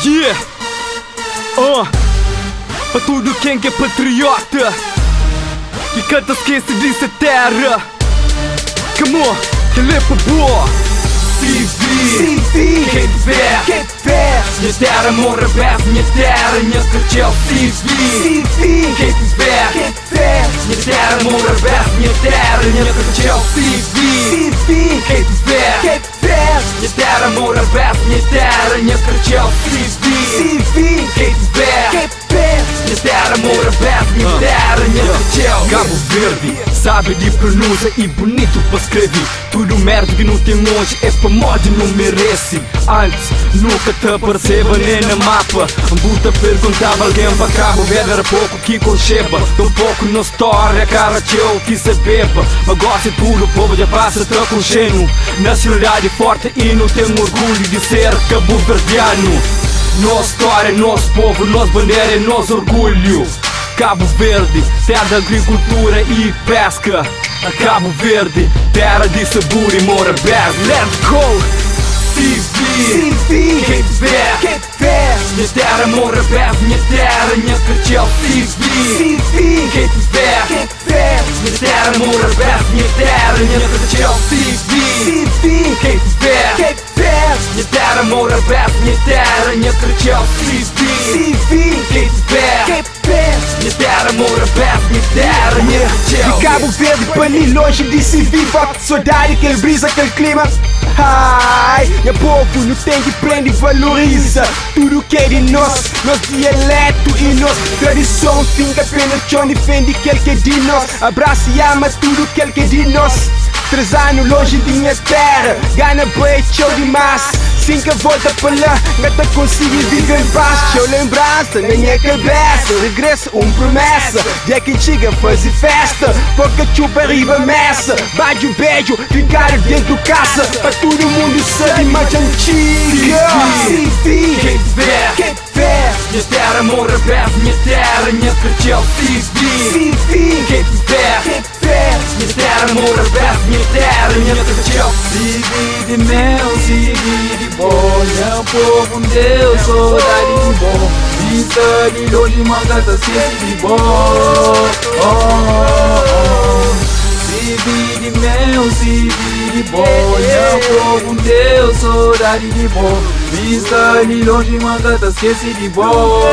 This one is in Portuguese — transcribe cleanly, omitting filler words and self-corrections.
Yeah! Pra tudo quem é patriota, que canta esquece dessa terra. Come on, que lepa boa. CV, quem tiver, minha terra morra best, minha terra, minha cartel. CV, quem tiver, minha terra morra best, minha terra, minha cartel. CV, quem tiver, minha terra morra best, minha terra, minha cartel. CV, quem tiver, minha terra morra best, minha terra, minha cartel. Cabo Verde, sabe de pronúncia e bonito para escrever. Tudo merda que não tem longe é para mod não merece. Antes nunca te apareceba nem na mapa. Buta perguntava alguém para Cabo Verde era pouco que concheba. Tão pouco na história, cara teu que se beba. Mas gosta de tudo, o povo já passa tão com gênio. Nacionalidade forte e não tem orgulho de ser cabo-verdiano. Nossa história, nosso povo, nossa bandeira é nosso orgulho. Cabo Verde, terra de agricultura e pesca. Cabo Verde, terra de sabor e mora best. Let's go! CV, quem tiver, minha terra mora best, minha terra, minha cartel. CV, quem tiver, minha terra mora best, minha terra, minha cartel. CV, quem tiver, minha terra mora best, minha terra, minha cartel. CV, quem tiver, minha terra mora best, minha terra, minha cartel. De Cabo Verde para ali longe de CV, foco de saudade, aquele brisa, aquele clima. Ai, meu povo não tem que prende e valoriza tudo que é de nós, nosso dialeto e nossa tradição. Finca apenas chão, defende aquele que é de nós. Abraça e ama tudo aquele que é de nós. 3 anos longe de minha terra, gana boi, show demais. 5 volta para lá, gata consigo viver em paz. Show lembrança na minha cabeça, regresso promessa. Dia que chega fazer festa, pouca chupa riba messa. Bate um beijo, ficar dentro do caça, para todo mundo saber mais antiga. CV, quem tiver, minha terra morra best, minha terra, minha cartel. CV, quem tiver, minha terra morra best, minha terra, minha cartel. CV de mel, CV de bom, meu povo Deus, saudade de bom. Vista de longe, mangata, esquece de bom. CV de mel, CV de bom, meu povo Deus, saudade de bom. Vista de longe, mangata, esquece de bom.